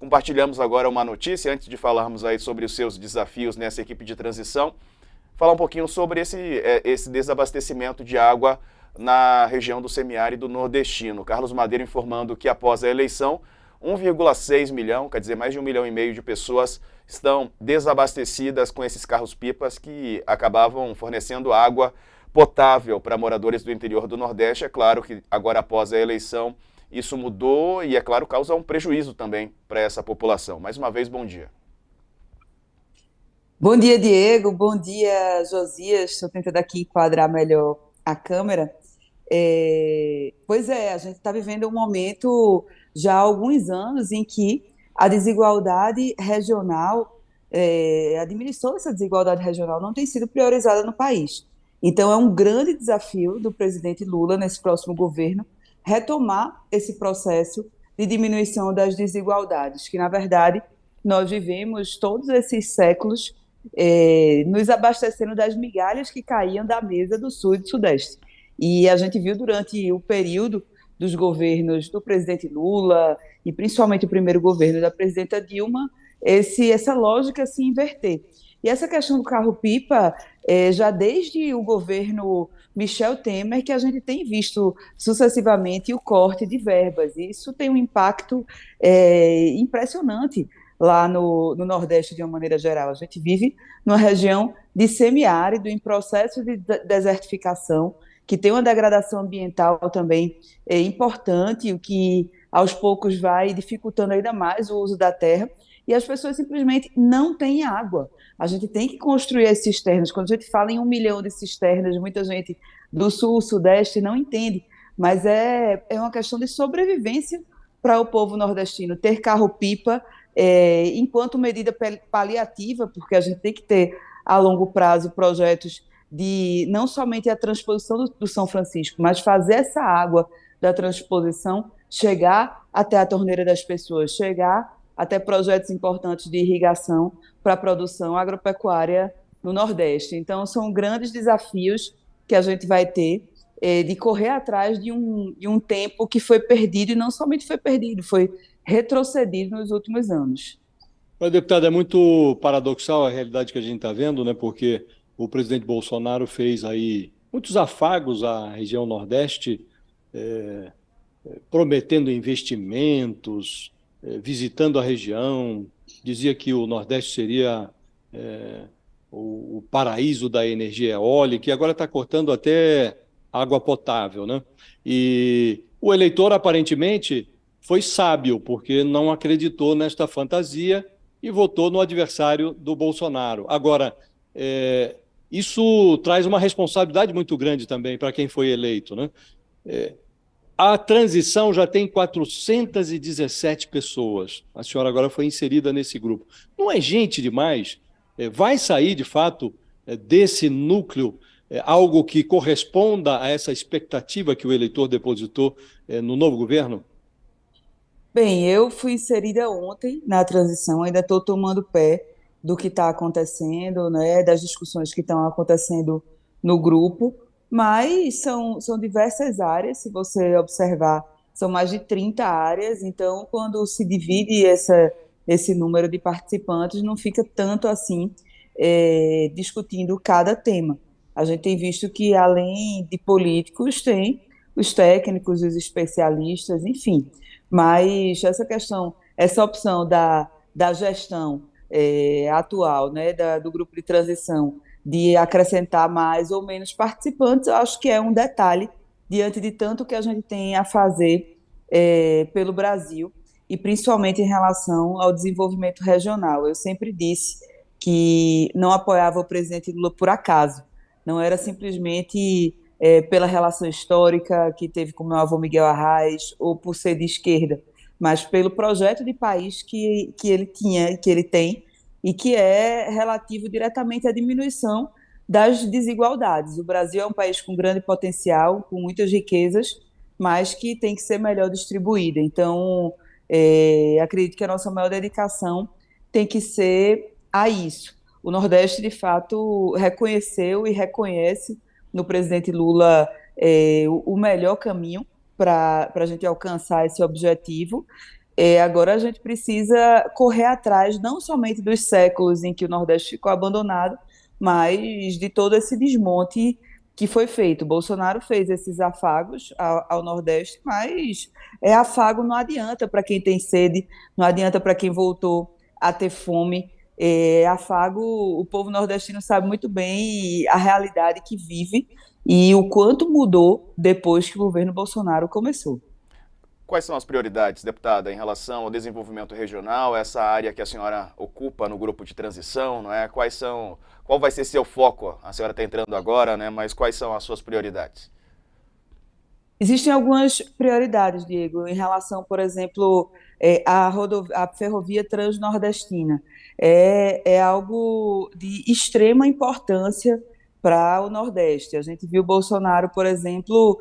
compartilhamos agora uma notícia, antes de falarmos aí sobre os seus desafios nessa equipe de transição, falar um pouquinho sobre esse desabastecimento de água na região do semiárido nordestino. Carlos Madeira informando que após a eleição, 1,6 milhão, quer dizer, mais de 1,5 milhão de pessoas estão desabastecidas com esses carros-pipas que acabavam fornecendo água potável para moradores do interior do Nordeste. É claro que agora, após a eleição, isso mudou e, é claro, causa um prejuízo também para essa população. Mais uma vez, bom dia. Bom dia, Diego. Bom dia, Josias. Estou tentando aqui enquadrar melhor a câmera. Pois é, a gente está vivendo um momento já há alguns anos em que a desigualdade regional, a diminuição dessa desigualdade regional não tem sido priorizada no país. Então, é um grande desafio do presidente Lula, nesse próximo governo, retomar esse processo de diminuição das desigualdades, que, na verdade, nós vivemos todos esses séculos nos abastecendo das migalhas que caíam da mesa do Sul e do Sudeste. E a gente viu durante o período dos governos do presidente Lula e principalmente o primeiro governo da presidenta Dilma, essa lógica se inverter. E essa questão do carro-pipa, já desde o governo Michel Temer, que a gente tem visto sucessivamente o corte de verbas. E isso tem um impacto impressionante lá no Nordeste, de uma maneira geral. A gente vive numa região de semiárido, em processo de desertificação, que tem uma degradação ambiental também importante, o que aos poucos vai dificultando ainda mais o uso da terra, e as pessoas simplesmente não têm água. A gente tem que construir as cisternas. Quando a gente fala em 1 milhão de cisternas, muita gente do sul, sudeste não entende, mas é uma questão de sobrevivência para o povo nordestino. Ter carro-pipa enquanto medida paliativa, porque a gente tem que ter a longo prazo projetos de não somente a transposição do São Francisco, mas fazer essa água da transposição chegar até a torneira das pessoas, chegar até projetos importantes de irrigação para a produção agropecuária no Nordeste. Então, são grandes desafios que a gente vai ter de correr atrás de um tempo que foi perdido, e não somente foi perdido, foi retrocedido nos últimos anos. Mas, deputado, é muito paradoxal a realidade que a gente está vendo, né? Porque o presidente Bolsonaro fez aí muitos afagos à região Nordeste, prometendo investimentos, visitando a região, dizia que o Nordeste seria o paraíso da energia eólica, e agora está cortando até água potável, né? E o eleitor, aparentemente, foi sábio, porque não acreditou nesta fantasia e votou no adversário do Bolsonaro. Agora, isso traz uma responsabilidade muito grande também para quem foi eleito, né? A transição já tem 417 pessoas. A senhora agora foi inserida nesse grupo. Não é gente demais? Vai sair, de fato, desse núcleo algo que corresponda a essa expectativa que o eleitor depositou no novo governo? Bem, eu fui inserida ontem na transição, ainda estou tomando pé do que está acontecendo, né, das discussões que estão acontecendo no grupo, mas são diversas áreas, se você observar, são mais de 30 áreas, então quando se divide esse número de participantes, não fica tanto assim discutindo cada tema. A gente tem visto que, além de políticos, tem os técnicos, os especialistas, enfim. Mas essa questão, essa opção da gestão atual, né, do grupo de transição, de acrescentar mais ou menos participantes, eu acho que é um detalhe diante de tanto que a gente tem a fazer pelo Brasil, e principalmente em relação ao desenvolvimento regional. Eu sempre disse que não apoiava o presidente Lula por acaso, não era simplesmente pela relação histórica que teve com meu avô Miguel Arraes, ou por ser de esquerda, mas pelo projeto de país que ele tinha, que ele tem, e que é relativo diretamente à diminuição das desigualdades. O Brasil é um país com grande potencial, com muitas riquezas, mas que tem que ser melhor distribuída. Então, acredito que a nossa maior dedicação tem que ser a isso. O Nordeste, de fato, reconheceu e reconhece no presidente Lula o melhor caminho para a gente alcançar esse objetivo. Agora a gente precisa correr atrás não somente dos séculos em que o Nordeste ficou abandonado, mas de todo esse desmonte que foi feito. Bolsonaro fez esses afagos ao Nordeste, mas afago não adianta para quem tem sede, não adianta para quem voltou a ter fome. Afago, o povo nordestino sabe muito bem a realidade que vive e o quanto mudou depois que o governo Bolsonaro começou. Quais são as prioridades, deputada, em relação ao desenvolvimento regional, essa área que a senhora ocupa no grupo de transição, não é? Qual vai ser seu foco? A senhora está entrando agora, né? Mas quais são as suas prioridades? Existem algumas prioridades, Diego, em relação, por exemplo, à ferrovia transnordestina. É algo de extrema importância para o Nordeste. A gente viu Bolsonaro, por exemplo,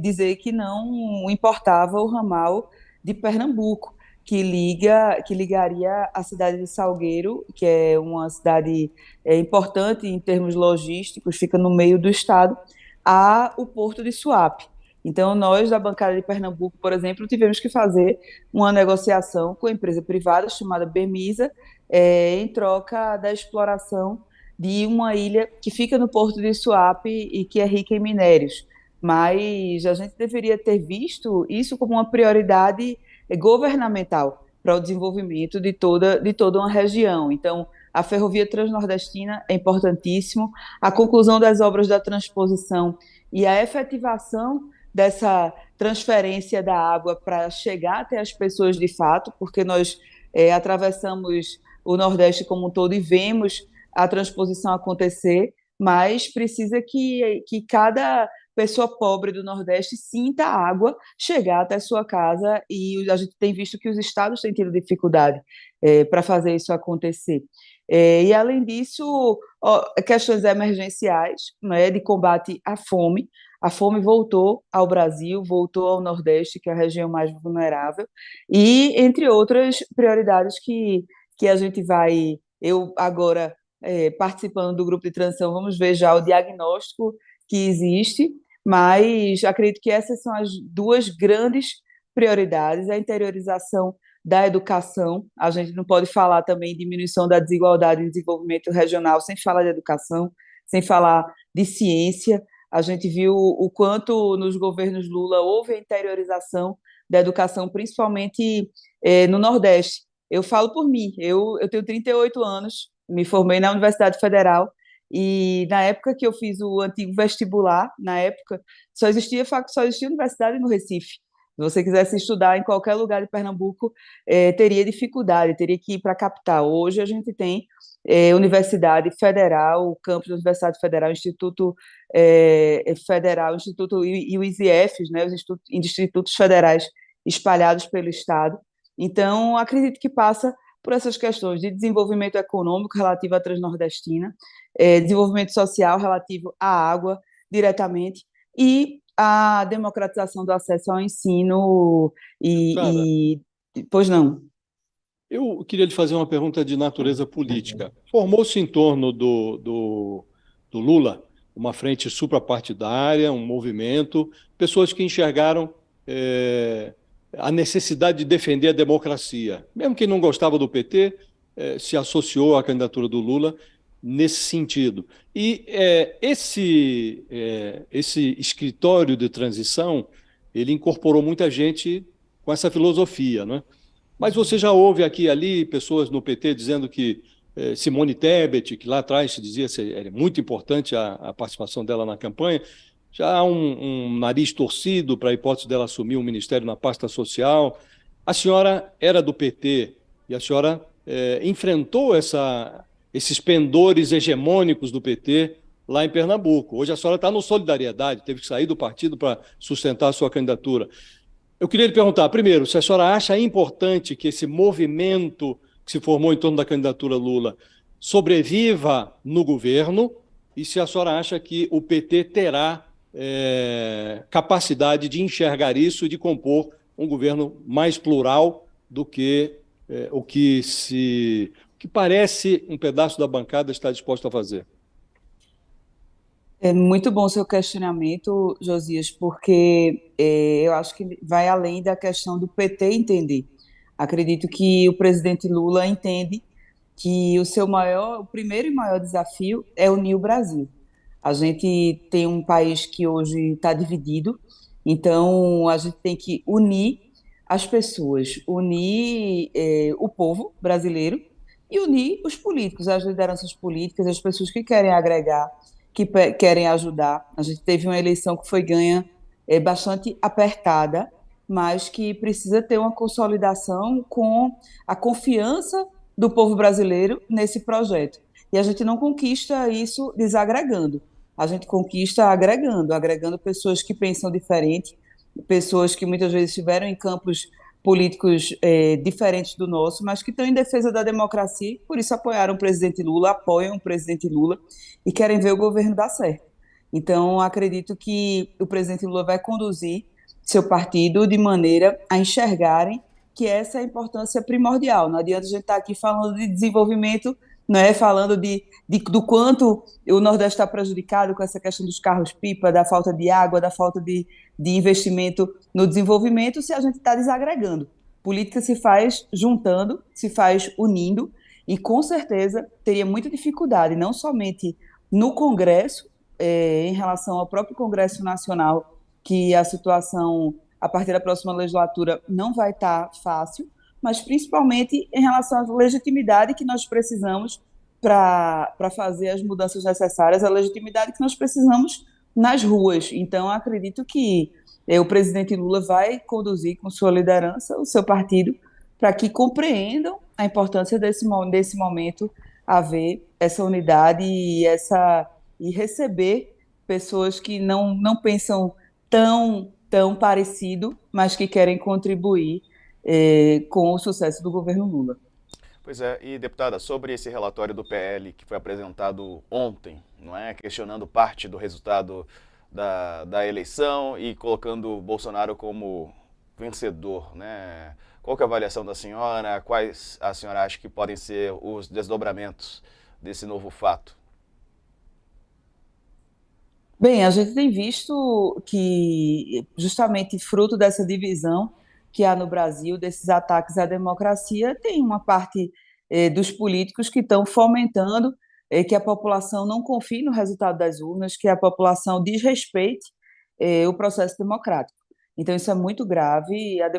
dizer que não importava o ramal de Pernambuco, que ligaria a cidade de Salgueiro, que é uma cidade importante em termos logísticos, fica no meio do estado, a o Porto de Suape. Então, nós, da bancada de Pernambuco, por exemplo, tivemos que fazer uma negociação com a empresa privada chamada Bemisa, em troca da exploração de uma ilha que fica no Porto de Suape e que é rica em minérios. Mas a gente deveria ter visto isso como uma prioridade governamental para o desenvolvimento de toda uma região. Então, a ferrovia transnordestina é importantíssimo, a conclusão das obras da transposição e a efetivação dessa transferência da água para chegar até as pessoas de fato, porque nós atravessamos o Nordeste como um todo e vemos a transposição acontecer, mas precisa que cada pessoa pobre do Nordeste sinta a água chegar até sua casa e a gente tem visto que os estados têm tido dificuldade para fazer isso acontecer. E, além disso, questões emergenciais, né, de combate à fome. A fome voltou ao Brasil, voltou ao Nordeste, que é a região mais vulnerável, e entre outras prioridades que a gente vai. Eu agora, participando do grupo de transição, vamos ver já o diagnóstico que existe, mas acredito que essas são as duas grandes prioridades: a interiorização da educação. A gente não pode falar também em diminuição da desigualdade e desenvolvimento regional sem falar de educação, sem falar de ciência. A gente viu o quanto nos governos Lula houve a interiorização da educação, principalmente no Nordeste. Eu falo por mim, eu tenho 38 anos, me formei na Universidade Federal e na época que eu fiz o antigo vestibular, na época, só existia universidade no Recife. Se você quisesse estudar em qualquer lugar de Pernambuco, teria dificuldade, teria que ir para a capital. Hoje a gente tem Universidade Federal, o campus da Universidade Federal, Instituto Federal, Instituto e os IFs, né, os institutos federais espalhados pelo Estado. Então, acredito que passa por essas questões de desenvolvimento econômico relativo à Transnordestina, desenvolvimento social relativo à água diretamente e a democratização do acesso ao ensino Cara, pois não. eu queria lhe fazer uma pergunta de natureza política. Formou-se em torno do Lula uma frente suprapartidária, um movimento, pessoas que enxergaram a necessidade de defender a democracia. Mesmo quem não gostava do PT, se associou à candidatura do Lula nesse sentido. E esse escritório de transição, ele incorporou muita gente com essa filosofia, né? Mas você já ouve aqui e ali pessoas no PT dizendo que Simone Tebet, que lá atrás se dizia que era muito importante a participação dela na campanha, já há um nariz torcido para a hipótese dela assumir um ministério na pasta social. A senhora era do PT e a senhora enfrentou esses pendores hegemônicos do PT lá em Pernambuco. Hoje a senhora está no Solidariedade, teve que sair do partido para sustentar a sua candidatura. Eu queria lhe perguntar, primeiro, se a senhora acha importante que esse movimento que se formou em torno da candidatura Lula sobreviva no governo e se a senhora acha que o PT terá capacidade de enxergar isso e de compor um governo mais plural do que o que parece um pedaço da bancada está disposto a fazer. É muito bom o seu questionamento, Josias, porque eu acho que vai além da questão do PT entender. Acredito que o presidente Lula entende que o primeiro e maior desafio é unir o Brasil. A gente tem um país que hoje está dividido, então a gente tem que unir as pessoas, unir o povo brasileiro e unir os políticos, as lideranças políticas, as pessoas que querem agregar, querem ajudar. A gente teve uma eleição que foi ganha bastante apertada, mas que precisa ter uma consolidação com a confiança do povo brasileiro nesse projeto. E a gente não conquista isso desagregando. A gente conquista agregando, agregando pessoas que pensam diferente, pessoas que muitas vezes estiveram em campos políticos diferentes do nosso, mas que estão em defesa da democracia, e por isso apoiaram o presidente Lula, apoiam o presidente Lula e querem ver o governo dar certo. Então, acredito que o presidente Lula vai conduzir seu partido de maneira a enxergarem que essa é a importância primordial. Não adianta a gente estar aqui falando de desenvolvimento, não é falando do quanto o Nordeste está prejudicado com essa questão dos carros-pipa, da falta de água, da falta de investimento no desenvolvimento, se a gente está desagregando. Política se faz juntando, se faz unindo, e com certeza teria muita dificuldade, não somente no Congresso, em relação ao próprio Congresso Nacional, que a situação a partir da próxima legislatura não vai estar fácil, mas principalmente em relação à legitimidade que nós precisamos para fazer as mudanças necessárias, a legitimidade que nós precisamos nas ruas. Então, acredito que o presidente Lula vai conduzir com sua liderança o seu partido para que compreendam a importância desse momento haver essa unidade e receber pessoas que não pensam tão parecido, mas que querem contribuir com o sucesso do governo Lula. Pois é, e deputada, sobre esse relatório do PL que foi apresentado ontem, não é? Questionando parte do resultado da eleição e colocando o Bolsonaro como vencedor, né? Qual que é a avaliação da senhora? Quais a senhora acha que podem ser os desdobramentos desse novo fato? Bem, a gente tem visto que, justamente fruto dessa divisão que há no Brasil, desses ataques à democracia, tem uma parte dos políticos que estão fomentando que a população não confie no resultado das urnas, que a população desrespeite o processo democrático. Então, isso é muito grave. E a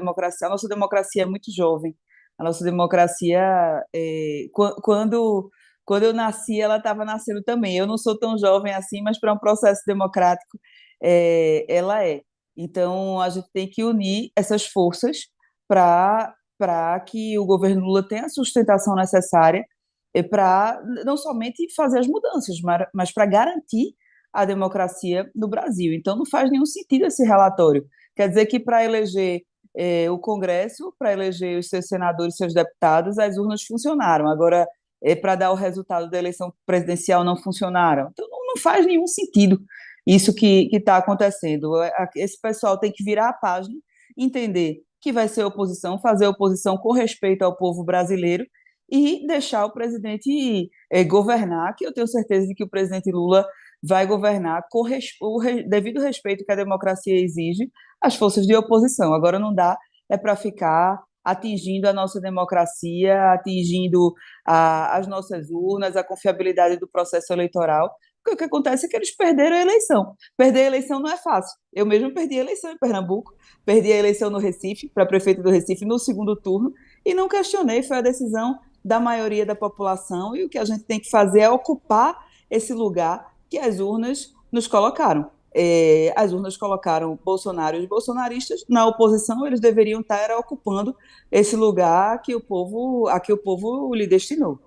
nossa democracia é muito jovem. A nossa democracia, quando eu nasci, ela estava nascendo também. Eu não sou tão jovem assim, mas para um processo democrático, ela é. Então, a gente tem que unir essas forças para que o governo Lula tenha a sustentação necessária para não somente fazer as mudanças, mas para garantir a democracia no Brasil. Então, não faz nenhum sentido esse relatório. Quer dizer que para eleger o Congresso, para eleger os seus senadores e seus deputados, as urnas funcionaram. Agora, para dar o resultado da eleição presidencial não funcionaram. Então, não faz nenhum sentido isso que está acontecendo. Esse pessoal tem que virar a página, entender que vai ser oposição, fazer oposição com respeito ao povo brasileiro e deixar o presidente governar, que eu tenho certeza de que o presidente Lula vai governar com o devido respeito que a democracia exige às forças de oposição. Agora não dá para ficar atingindo a nossa democracia, atingindo as nossas urnas, a confiabilidade do processo eleitoral, porque o que acontece é que eles perderam a eleição. Perder a eleição não é fácil. Eu mesmo perdi a eleição em Pernambuco, perdi a eleição no Recife, para prefeito do Recife, no segundo turno, e não questionei, foi a decisão da maioria da população, e o que a gente tem que fazer é ocupar esse lugar que as urnas nos colocaram. As urnas colocaram Bolsonaro e os bolsonaristas na oposição, eles deveriam estar ocupando esse lugar a que o povo lhe destinou.